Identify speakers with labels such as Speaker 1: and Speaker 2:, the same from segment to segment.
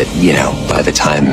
Speaker 1: that, by the time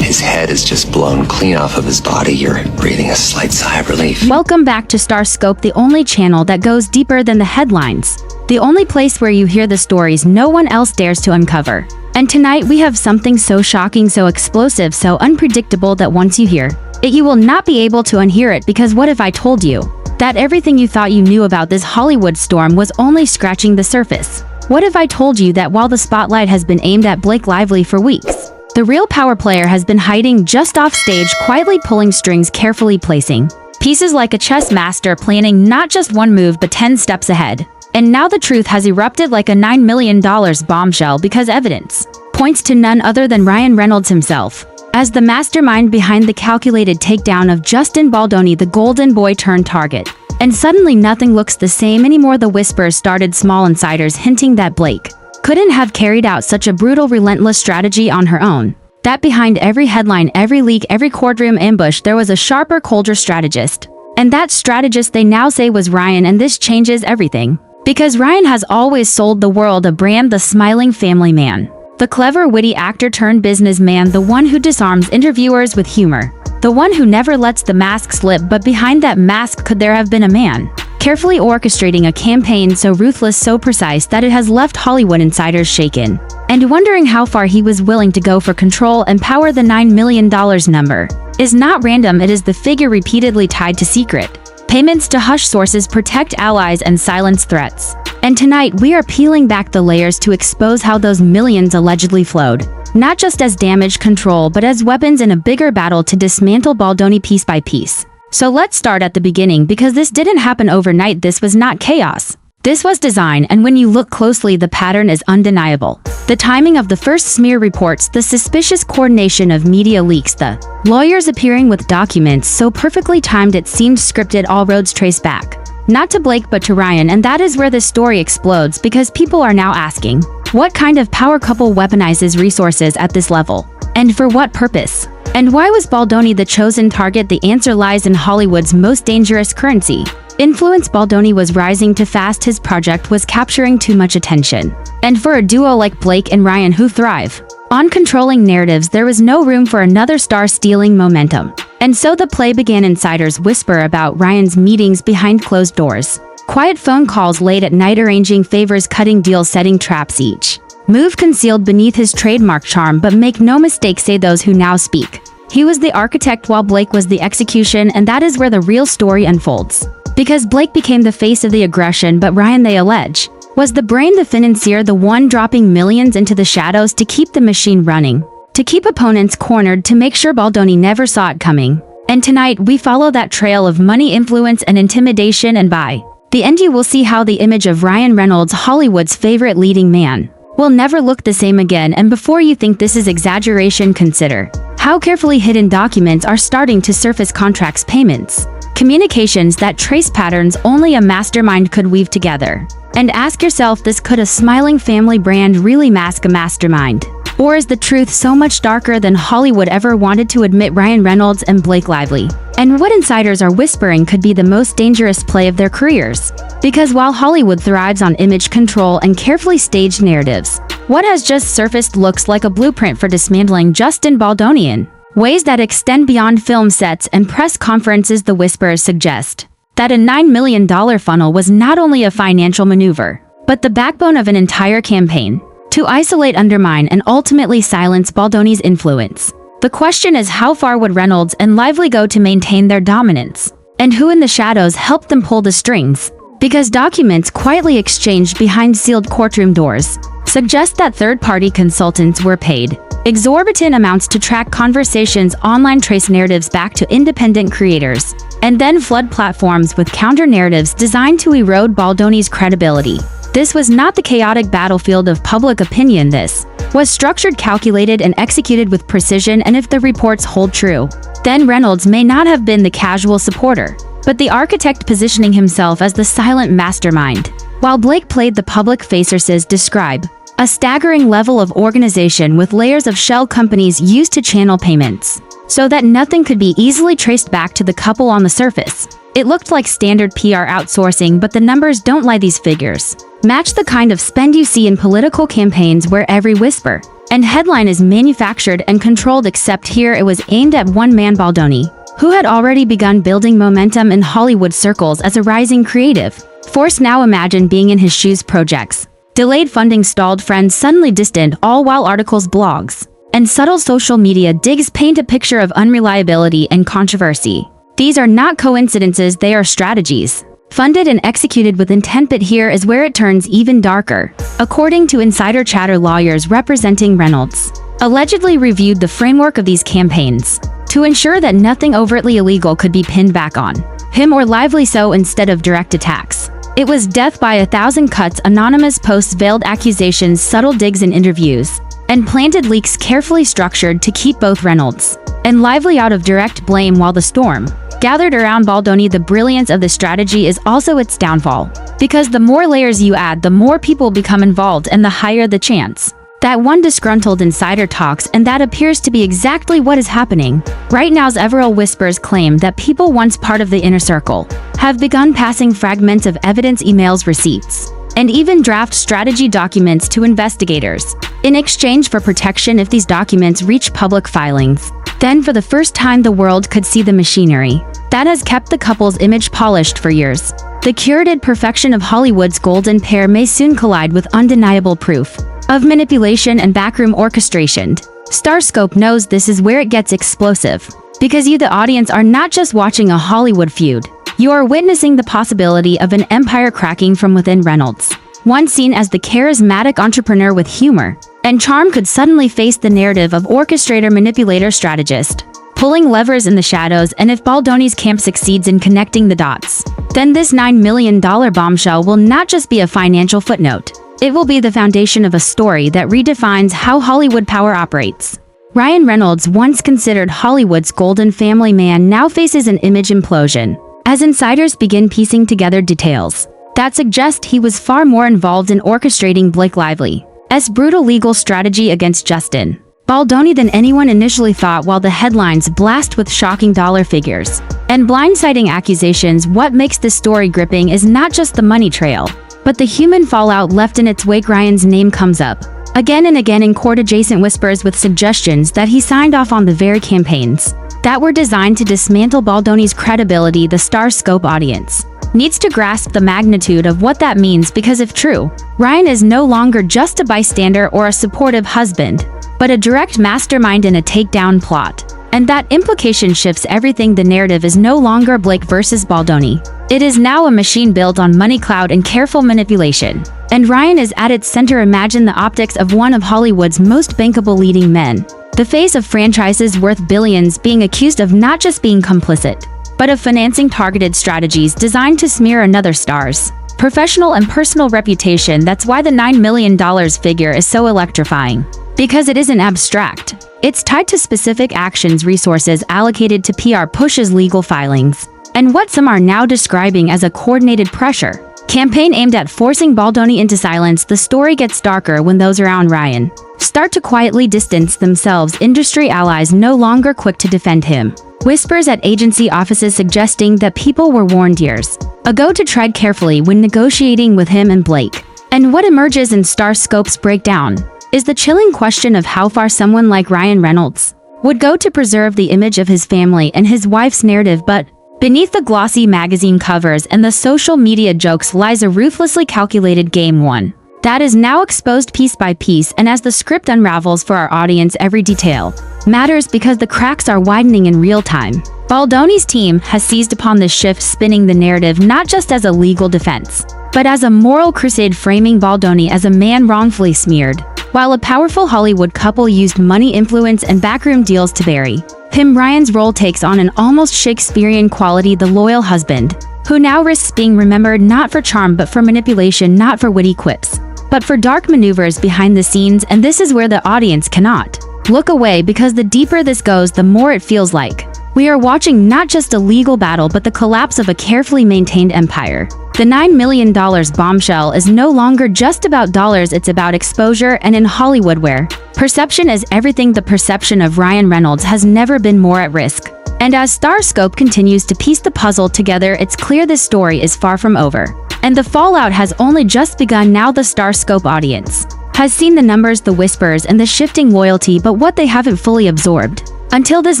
Speaker 1: his head is just blown clean off of his body, you're breathing a slight sigh of relief.
Speaker 2: Welcome back to Starscope, the only channel that goes deeper than the headlines. The only place where you hear the stories no one else dares to uncover. And tonight we have something so shocking, so explosive, so unpredictable that once you hear it, you will not be able to unhear it, because what if I told you that everything you thought you knew about this Hollywood storm was only scratching the surface? What if I told you that while the spotlight has been aimed at Blake Lively for weeks, the real power player has been hiding just off stage, quietly pulling strings, carefully placing pieces like a chess master, planning not just one move but 10 steps ahead. And now the truth has erupted like a $9 million bombshell, because evidence points to none other than Ryan Reynolds himself as the mastermind behind the calculated takedown of Justin Baldoni, the golden boy turned target. And suddenly nothing looks the same anymore. The whispers started small, insiders hinting that Blake couldn't have carried out such a brutal, relentless strategy on her own. That behind every headline, every leak, every courtroom ambush, there was a sharper, colder strategist. And that strategist, they now say, was Ryan, and this changes everything. Because Ryan has always sold the world a brand: the smiling family man. The clever, witty actor turned businessman, the one who disarms interviewers with humor. The one who never lets the mask slip, but behind that mask could there have been a man carefully orchestrating a campaign so ruthless, so precise, that it has left Hollywood insiders shaken and wondering how far he was willing to go for control and power. The $9 million number is not random. It is the figure repeatedly tied to secret payments to hush sources, protect allies, and silence threats. And tonight we are peeling back the layers to expose how those millions allegedly flowed, not just as damage control but as weapons in a bigger battle to dismantle Baldoni piece by piece. So let's start at the beginning, because this didn't happen overnight. This was not chaos. This was design, and when you look closely, the pattern is undeniable. The timing of the first smear reports, the suspicious coordination of media leaks, the lawyers appearing with documents so perfectly timed it seemed scripted, all roads trace back not to Blake but to Ryan. And that is where this story explodes, because people are now asking, what kind of power couple weaponizes resources at this level? And for what purpose? And why was Baldoni the chosen target? The answer lies in Hollywood's most dangerous currency: influence. Baldoni was rising too fast. His project was capturing too much attention. And for a duo like Blake and Ryan, who thrive on controlling narratives, there was no room for another star stealing momentum. And so the play began. Insiders whisper about Ryan's meetings behind closed doors, quiet phone calls late at night, arranging favors, cutting deals, setting traps, each move concealed beneath his trademark charm. But make no mistake, say those who now speak, he was the architect while Blake was the execution. And that is where the real story unfolds. Because Blake became the face of the aggression, but Ryan, they allege, was the brain, the financier, the one dropping millions into the shadows to keep the machine running, to keep opponents cornered, to make sure Baldoni never saw it coming. And tonight we follow that trail of money, influence, and intimidation, and by the end you will see how the image of Ryan Reynolds, Hollywood's favorite leading man, will never look the same again. And before you think this is exaggeration, consider how carefully hidden documents are starting to surface: contracts, payments, communications that trace patterns only a mastermind could weave together. And ask yourself this: could a smiling family brand really mask a mastermind? Or is the truth so much darker than Hollywood ever wanted to admit? Ryan Reynolds and Blake Lively, and what insiders are whispering could be the most dangerous play of their careers. Because while Hollywood thrives on image control and carefully staged narratives, what has just surfaced looks like a blueprint for dismantling Justin Baldoni in ways that extend beyond film sets and press conferences. The whispers suggest that a $9 million funnel was not only a financial maneuver, but the backbone of an entire campaign to isolate, undermine, and ultimately silence Baldoni's influence. The question is, how far would Reynolds and Lively go to maintain their dominance? And who in the shadows helped them pull the strings? Because documents quietly exchanged behind sealed courtroom doors suggest that third-party consultants were paid exorbitant amounts to track conversations online, trace narratives back to independent creators, and then flood platforms with counter-narratives designed to erode Baldoni's credibility. This was not the chaotic battlefield of public opinion. This was structured, calculated, and executed with precision. And if the reports hold true, then Reynolds may not have been the casual supporter, but the architect, positioning himself as the silent mastermind, while Blake played the public face. Sources describe a staggering level of organization with layers of shell companies used to channel payments, so that nothing could be easily traced back to the couple. On the surface, it looked like standard PR outsourcing, but the numbers don't lie. These figures match the kind of spend you see in political campaigns, where every whisper and headline is manufactured and controlled, except here it was aimed at one man, Baldoni, who had already begun building momentum in Hollywood circles as a rising creative force. Now imagine being in his shoes. Projects delayed, funding stalled, friends suddenly distant, all while articles, blogs, and subtle social media digs paint a picture of unreliability and controversy. These are not coincidences, they are strategies, funded and executed with intent. But here is where it turns even darker. According to insider chatter, lawyers representing Reynolds allegedly reviewed the framework of these campaigns to ensure that nothing overtly illegal could be pinned back on him, or lively so. Instead of direct attacks, it was death by 1,000 cuts, anonymous posts, veiled accusations, subtle digs in interviews, and planted leaks carefully structured to keep both Reynolds and Lively out of direct blame. While the storm gathered around Baldoni, the brilliance of the strategy is also its downfall, because the more layers you add, the more people become involved and the higher the chance that one disgruntled insider talks. And that appears to be exactly what is happening right now. Several whispers claim that people once part of the inner circle have begun passing fragments of evidence, emails, receipts, and even draft strategy documents to investigators in exchange for protection if these documents reach public filings. Then for the first time the world could see the machinery that has kept the couple's image polished for years. The curated perfection of Hollywood's golden pair may soon collide with undeniable proof of manipulation and backroom orchestration. Starscope knows this is where it gets explosive, because you, the audience, are not just watching a Hollywood feud. You are witnessing the possibility of an empire cracking from within. Reynolds, once seen as the charismatic entrepreneur with humor and charm, could suddenly face the narrative of orchestrator, manipulator, strategist, pulling levers in the shadows. And if Baldoni's camp succeeds in connecting the dots, then this $9 million bombshell will not just be a financial footnote. It will be the foundation of a story that redefines how Hollywood power operates. Ryan Reynolds, once considered Hollywood's golden family man, now faces an image implosion as insiders begin piecing together details that suggest he was far more involved in orchestrating Blake Lively's brutal legal strategy against Justin Baldoni than anyone initially thought. While the headlines blast with shocking dollar figures and blindsiding accusations, what makes this story gripping is not just the money trail, but the human fallout left in its wake. Ryan's name comes up again and again in court-adjacent whispers, with suggestions that he signed off on the very campaigns that were designed to dismantle Baldoni's credibility. The Starscope audience needs to grasp the magnitude of what that means, because if true, Ryan is no longer just a bystander or a supportive husband, but a direct mastermind in a takedown plot. And that implication shifts everything. The narrative is no longer Blake versus Baldoni. It is now a machine built on money, clout, and careful manipulation. And Ryan is at its center. Imagine the optics of one of Hollywood's most bankable leading men, the face of franchises worth billions, being accused of not just being complicit, but of financing targeted strategies designed to smear another star's professional and personal reputation. That's why the $9 million figure is so electrifying, because it isn't abstract. It's tied to specific actions, resources allocated to PR pushes, legal filings, and what some are now describing as a coordinated pressure campaign aimed at forcing Baldoni into silence. The story gets darker when those around Ryan start to quietly distance themselves. Industry allies no longer quick to defend him. Whispers at agency offices suggesting that people were warned years ago to tread carefully when negotiating with him and Blake. And what emerges in Starscope's breakdown is the chilling question of how far someone like Ryan Reynolds would go to preserve the image of his family and his wife's narrative. But beneath the glossy magazine covers and the social media jokes lies a ruthlessly calculated game, one that is now exposed piece by piece. And as the script unravels for our audience, every detail matters, because the cracks are widening in real time. Baldoni's team has seized upon this shift, spinning the narrative not just as a legal defense, but as a moral crusade, framing Baldoni as a man wrongfully smeared, while a powerful Hollywood couple used money, influence, and backroom deals to bury him. Ryan's role takes on an almost Shakespearean quality, the loyal husband, who now risks being remembered not for charm but for manipulation, not for witty quips, but for dark maneuvers behind the scenes. And this is where the audience cannot look away, because the deeper this goes, the more it feels like we are watching not just a legal battle but the collapse of a carefully maintained empire. The $9 million bombshell is no longer just about dollars, it's about exposure. And in Hollywood, where perception is everything, the perception of Ryan Reynolds has never been more at risk. And as Starscope continues to piece the puzzle together, it's clear this story is far from over, and the fallout has only just begun. Now, the Starscope audience has seen the numbers, the whispers, and the shifting loyalty, but what they haven't fully absorbed until this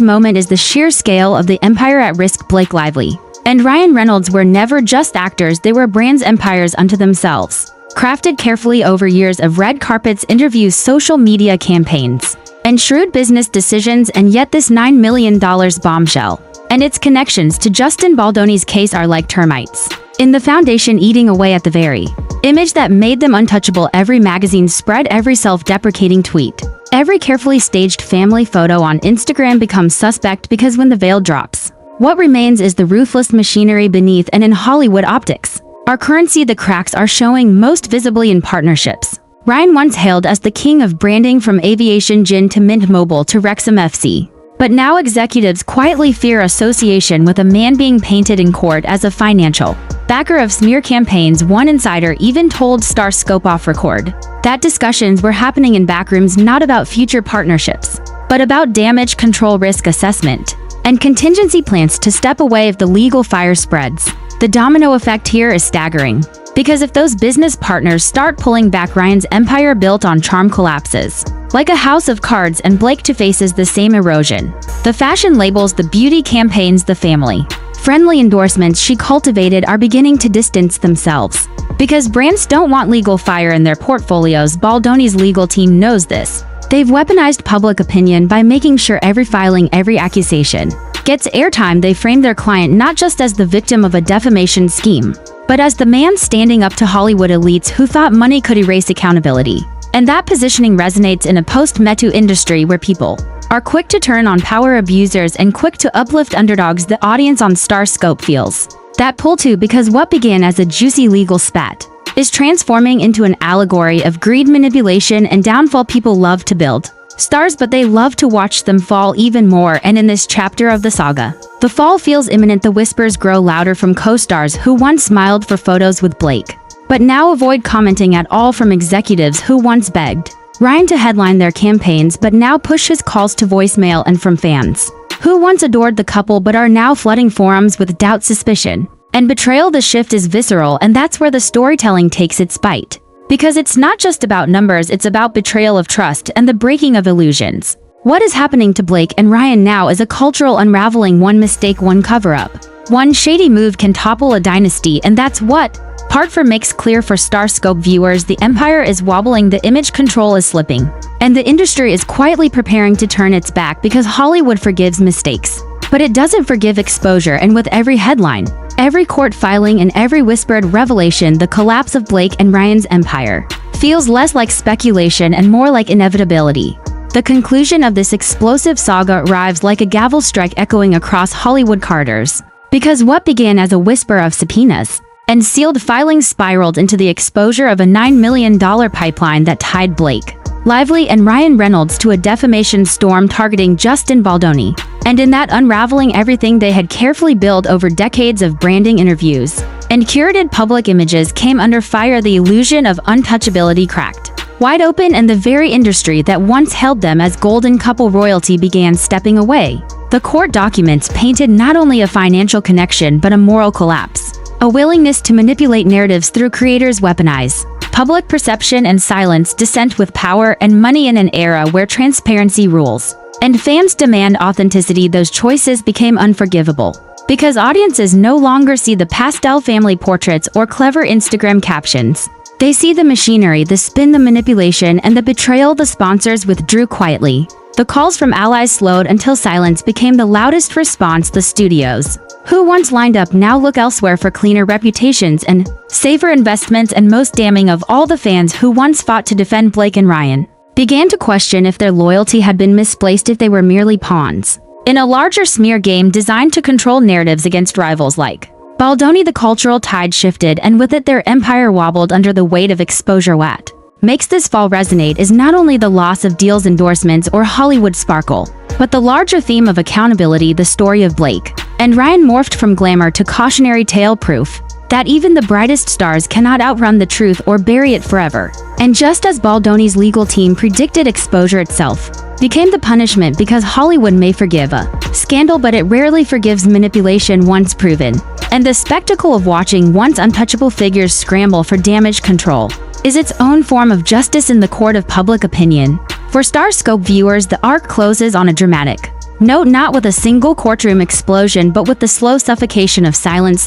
Speaker 2: moment is the sheer scale of the empire at risk. Blake Lively and Ryan Reynolds were never just actors, they were brands, empires unto themselves, crafted carefully over years of red carpets, interviews, social media campaigns, and shrewd business decisions. And yet this $9 million bombshell and its connections to Justin Baldoni's case are like termites in the foundation, eating away at the very image that made them untouchable. Every magazine spread, every self-deprecating tweet, every carefully staged family photo on Instagram becomes suspect, because when the veil drops, what remains is the ruthless machinery beneath. And in Hollywood, optics, our currency, the cracks are showing most visibly in partnerships. Ryan, once hailed as the king of branding, from Aviation Gin to Mint Mobile to Wrexham FC, but now executives quietly fear association with a man being painted in court as a financial backer of smear campaigns. One insider even told Starscope off record that discussions were happening in backrooms, not about future partnerships, but about damage control, risk assessment, and contingency plans to step away if the legal fire spreads. The domino effect here is staggering, because if those business partners start pulling back, Ryan's empire built on charm collapses like a house of cards, and Blake too faces the same erosion. The fashion labels, the beauty campaigns, the family-friendly endorsements she cultivated are beginning to distance themselves, because brands don't want legal fire in their portfolios. Baldoni's legal team knows this. They've weaponized public opinion by making sure every filing, every accusation gets airtime. They frame their client not just as the victim of a defamation scheme, but as the man standing up to Hollywood elites who thought money could erase accountability. And that positioning resonates in a post-Me Too industry where people are quick to turn on power abusers and quick to uplift underdogs. The audience on Starscope feels that pull too, because what began as a juicy legal spat is transforming into an allegory of greed, manipulation, and downfall. People love to build stars, but they love to watch them fall even more. And in this chapter of the saga, the fall feels imminent. The whispers grow louder from co-stars who once smiled for photos with Blake, but now avoid commenting at all, from executives who once begged Ryan to headline their campaigns but now push his calls to voicemail, and from fans who once adored the couple but are now flooding forums with doubt, suspicion, and betrayal. The shift is visceral, and that's where the storytelling takes its bite, because it's not just about numbers, it's about betrayal of trust and the breaking of illusions. What is happening to Blake and Ryan now is a cultural unraveling. One mistake, one cover-up, one shady move can topple a dynasty, and that's what Part 4 makes clear for Starscope viewers. The empire is wobbling, the image control is slipping, and the industry is quietly preparing to turn its back, because Hollywood forgives mistakes, but it doesn't forgive exposure. And with every headline, every court filing, and every whispered revelation, the collapse of Blake and Ryan's empire feels less like speculation and more like inevitability. The conclusion of this explosive saga arrives like a gavel strike echoing across Hollywood corridors, because what began as a whisper of subpoenas and sealed filings spiraled into the exposure of a $9 million pipeline that tied Blake Lively and Ryan Reynolds to a defamation storm targeting Justin Baldoni. And in that unraveling, everything they had carefully built over decades of branding, interviews, and curated public images came under fire. The illusion of untouchability cracked wide open, and the very industry that once held them as golden couple royalty began stepping away. The court documents painted not only a financial connection but a moral collapse, a willingness to manipulate narratives through creators, weaponize public perception, and silence dissent with power and money. In an era where transparency rules and fans demand authenticity, those choices became unforgivable, because audiences no longer see the pastel family portraits or clever Instagram captions. They see the machinery, the spin, the manipulation, and the betrayal. The sponsors withdrew quietly. The calls from allies slowed until silence became the loudest response. The studios who once lined up now look elsewhere for cleaner reputations and safer investments. And most damning of all, the fans who once fought to defend Blake and Ryan began to question if their loyalty had been misplaced, if they were merely pawns in a larger smear game designed to control narratives against rivals like Baldoni. The cultural tide shifted, and with it their empire wobbled under the weight of exposure. What makes this fall resonate is not only the loss of deals, endorsements, or Hollywood sparkle, but the larger theme of accountability. The story of Blake and Ryan morphed from glamour to cautionary tale, proof that even the brightest stars cannot outrun the truth or bury it forever. And just as Baldoni's legal team predicted, exposure itself became the punishment, because Hollywood may forgive a scandal, but it rarely forgives manipulation once proven. And the spectacle of watching once untouchable figures scramble for damage control is its own form of justice in the court of public opinion. For Starscope viewers, the arc closes on a dramatic note, not with a single courtroom explosion but with the slow suffocation of silence.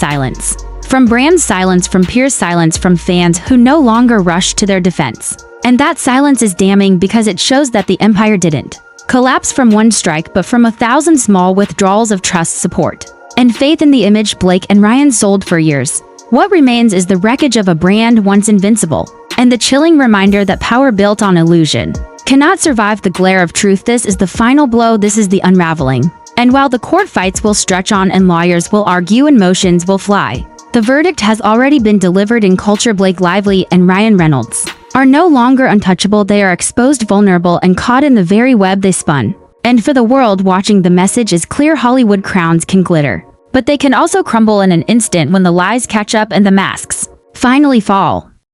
Speaker 2: From Bran's silence, from Pierre's silence, from fans who no longer rush to their defense. And that silence is damning because it shows that the Empire didn't collapse from one strike but from 1,000 small withdrawals of trust, support, and faith in the image Blake and Ryan sold for years. What remains is the wreckage of a brand once invincible, and the chilling reminder that power built on illusion cannot survive the glare of truth. This is the final blow, this is the unraveling. And while the court fights will stretch on and lawyers will argue and motions will fly, the verdict has already been delivered in culture. Blake Lively and Ryan Reynolds are no longer untouchable, they are exposed, vulnerable, and caught in the very web they spun. And for the world watching, the message is clear: Hollywood crowns can glitter, but they can also crumble in an instant when the lies catch up and the masks finally fall.